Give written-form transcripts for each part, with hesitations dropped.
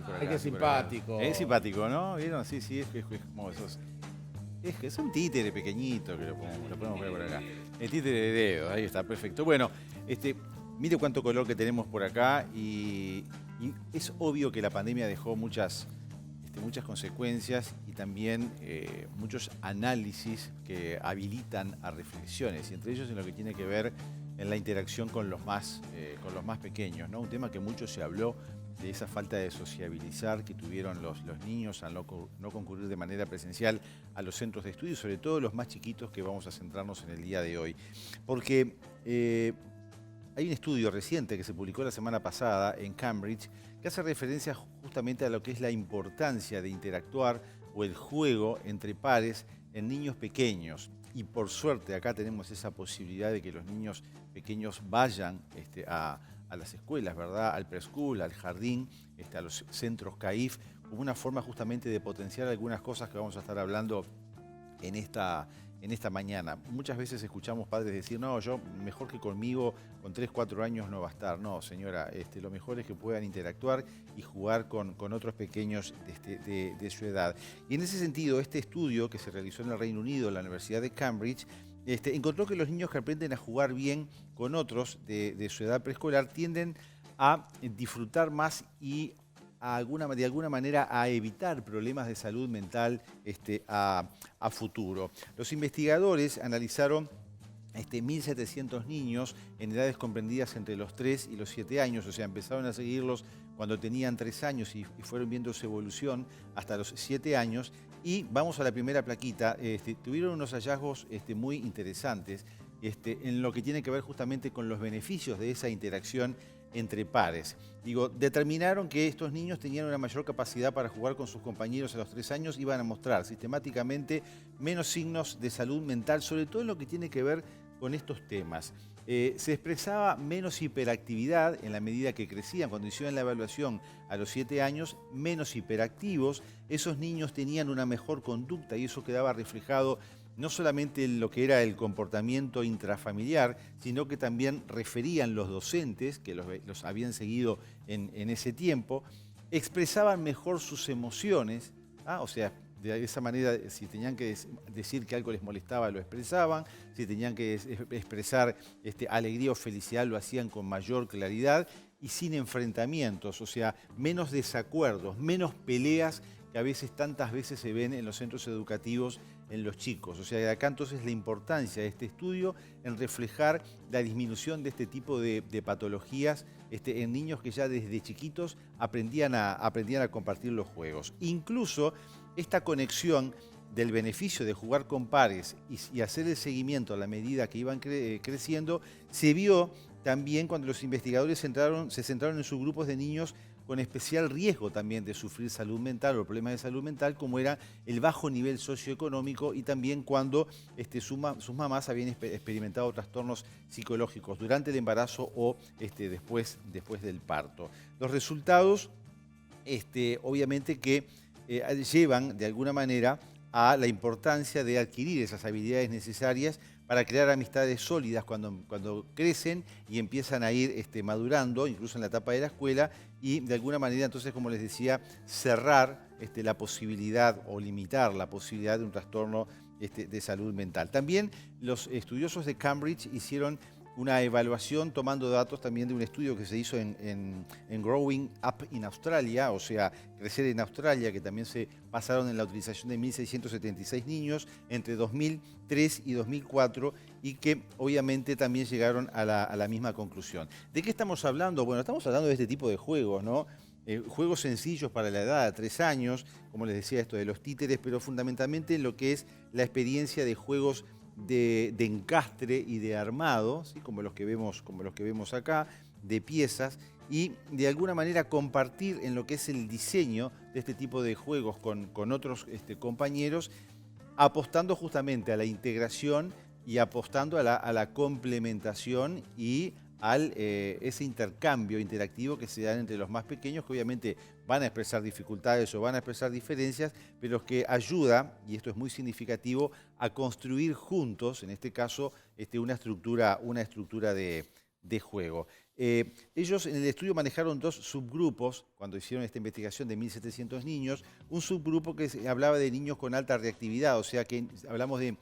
por Ay, acá. qué Estoy por acá. simpático. Es simpático, ¿no? ¿Vieron? Sí, sí, es como esos. Es que es un títere pequeñito que lo podemos ver por acá. El títere de dedo, ahí está, perfecto. Bueno, mire cuánto color que tenemos por acá y es obvio que la pandemia dejó muchas consecuencias y también muchos análisis que habilitan a reflexiones, y entre ellos en lo que tiene que ver en la interacción con los más pequeños, ¿no? Un tema que mucho se habló de esa falta de sociabilizar que tuvieron los niños al no concurrir de manera presencial a los centros de estudio, sobre todo los más chiquitos, que vamos a centrarnos en el día de hoy. Porque hay un estudio reciente que se publicó la semana pasada en Cambridge que hace referencia justamente a lo que es la importancia de interactuar o el juego entre pares en niños pequeños. Y por suerte acá tenemos esa posibilidad de que los niños pequeños vayan a las escuelas, ¿verdad? Al preschool, al jardín, a los centros CAIF, como una forma justamente de potenciar algunas cosas que vamos a estar hablando en esta mañana. Muchas veces escuchamos padres decir, no, yo mejor que conmigo, con 3, 4 años no va a estar. No, señora, lo mejor es que puedan interactuar y jugar con otros pequeños de su edad. Y en ese sentido, este estudio que se realizó en el Reino Unido, en la Universidad de Cambridge, encontró que los niños que aprenden a jugar bien con otros de su edad preescolar tienden a disfrutar más y de alguna manera a evitar problemas de salud mental a futuro. Los investigadores analizaron 1.700 niños en edades comprendidas entre los 3 y los 7 años, o sea, empezaron a seguirlos cuando tenían 3 años y fueron viendo su evolución hasta los 7 años. Y vamos a la primera plaquita, tuvieron unos hallazgos muy interesantes en lo que tiene que ver justamente con los beneficios de esa interacción entre pares. Determinaron que estos niños tenían una mayor capacidad para jugar con sus compañeros a los 3 años, iban a mostrar sistemáticamente menos signos de salud mental, sobre todo en lo que tiene que ver con estos temas. Se expresaba menos hiperactividad en la medida que crecían. Cuando hicieron la evaluación a los 7 años, menos hiperactivos, esos niños tenían una mejor conducta y eso quedaba reflejado no solamente en lo que era el comportamiento intrafamiliar, sino que también referían los docentes, que los habían seguido en ese tiempo, expresaban mejor sus emociones, o sea, de esa manera, si tenían que decir que algo les molestaba, lo expresaban, si tenían que expresar alegría o felicidad, lo hacían con mayor claridad y sin enfrentamientos, o sea, menos desacuerdos, menos peleas que a veces, tantas veces se ven en los centros educativos en los chicos. O sea, de acá entonces la importancia de este estudio en reflejar la disminución de este tipo de patologías en niños que ya desde chiquitos aprendían a compartir los juegos. Incluso esta conexión del beneficio de jugar con pares y hacer el seguimiento a la medida que iban creciendo, se vio también cuando los investigadores se centraron en subgrupos de niños con especial riesgo también de sufrir salud mental o problemas de salud mental, como era el bajo nivel socioeconómico y también cuando sus mamás habían experimentado trastornos psicológicos durante el embarazo o después del parto. Los resultados, obviamente que llevan de alguna manera a la importancia de adquirir esas habilidades necesarias para crear amistades sólidas cuando crecen y empiezan a ir madurando, incluso en la etapa de la escuela, y de alguna manera, entonces, como les decía, cerrar la posibilidad o limitar la posibilidad de un trastorno de salud mental. También los estudiosos de Cambridge hicieron una evaluación tomando datos también de un estudio que se hizo en Growing Up in Australia, o sea, Crecer en Australia, que también se basaron en la utilización de 1.676 niños entre 2003 y 2004 y que obviamente también llegaron a la misma conclusión. ¿De qué estamos hablando? Bueno, estamos hablando de este tipo de juegos, ¿no? Juegos sencillos para la edad de 3 años, como les decía, esto de los títeres, pero fundamentalmente en lo que es la experiencia de juegos de encastre y de armado, ¿sí? como los que vemos acá, de piezas, y de alguna manera compartir en lo que es el diseño de este tipo de juegos con otros compañeros, apostando justamente a la integración y apostando a la complementación y ese intercambio interactivo que se da entre los más pequeños, que obviamente van a expresar dificultades o van a expresar diferencias, pero que ayuda, y esto es muy significativo, a construir juntos, en este caso, una estructura de juego. Ellos en el estudio manejaron dos subgrupos cuando hicieron esta investigación de 1.700 niños. Un subgrupo que hablaba de niños con alta reactividad, o sea que hablamos de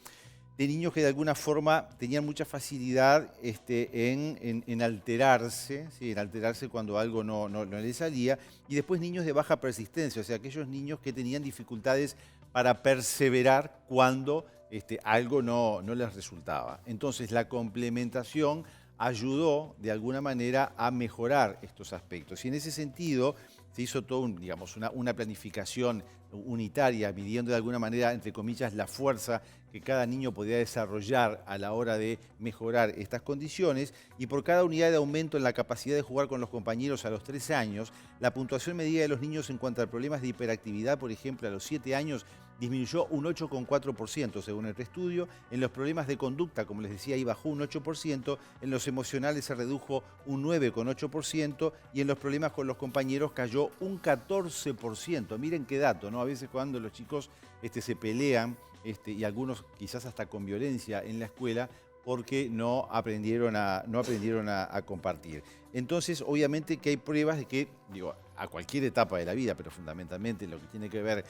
niños que de alguna forma tenían mucha facilidad en alterarse, ¿sí? En alterarse cuando algo no les salía. Y después niños de baja persistencia, o sea, aquellos niños que tenían dificultades para perseverar cuando algo no les resultaba. Entonces la complementación ayudó de alguna manera a mejorar estos aspectos. Y en ese sentido se hizo toda una planificación unitaria, midiendo de alguna manera, entre comillas, la fuerza que cada niño podía desarrollar a la hora de mejorar estas condiciones, y por cada unidad de aumento en la capacidad de jugar con los compañeros a los 3 años, la puntuación medida de los niños en cuanto a problemas de hiperactividad, por ejemplo, a los 7 años, disminuyó un 8,4% según el estudio. En los problemas de conducta, como les decía, ahí bajó un 8%, en los emocionales se redujo un 9,8% y en los problemas con los compañeros cayó un 14%. Miren qué dato, ¿no? A veces cuando los chicos se pelean, y algunos quizás hasta con violencia en la escuela, porque no aprendieron a compartir. Entonces, obviamente que hay pruebas de que, a cualquier etapa de la vida, pero fundamentalmente lo que tiene que ver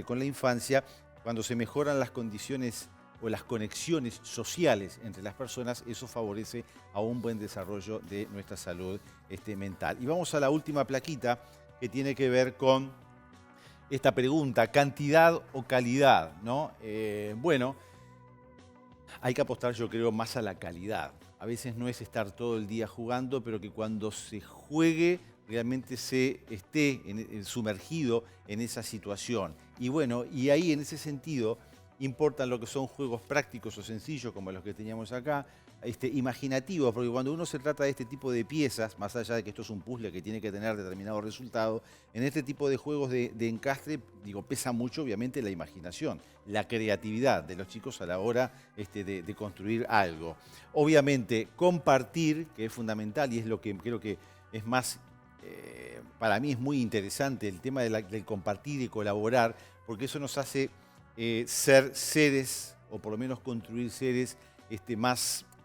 con la infancia, cuando se mejoran las condiciones o las conexiones sociales entre las personas, eso favorece a un buen desarrollo de nuestra salud mental. Y vamos a la última plaquita, que tiene que ver con esta pregunta, ¿cantidad o calidad? ¿No? Bueno, hay que apostar, yo creo, más a la calidad. A veces no es estar todo el día jugando, pero que cuando se juegue realmente se esté sumergido en esa situación. Y bueno, y ahí en ese sentido importan lo que son juegos prácticos o sencillos, como los que teníamos acá, imaginativos, porque cuando uno se trata de este tipo de piezas, más allá de que esto es un puzzle que tiene que tener determinado resultado, en este tipo de juegos de encastre, pesa mucho obviamente la imaginación, la creatividad de los chicos a la hora de construir algo. Obviamente compartir, que es fundamental y es lo que creo que es más, para mí es muy interesante, el tema del compartir y colaborar, porque eso nos hace ser seres, o por lo menos construir seres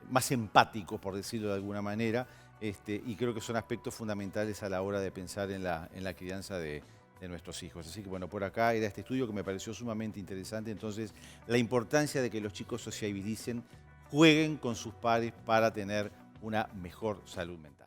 más empáticos, por decirlo de alguna manera, y creo que son aspectos fundamentales a la hora de pensar en la crianza de nuestros hijos. Así que bueno, por acá era este estudio que me pareció sumamente interesante. Entonces, la importancia de que los chicos sociabilicen, jueguen con sus pares para tener una mejor salud mental.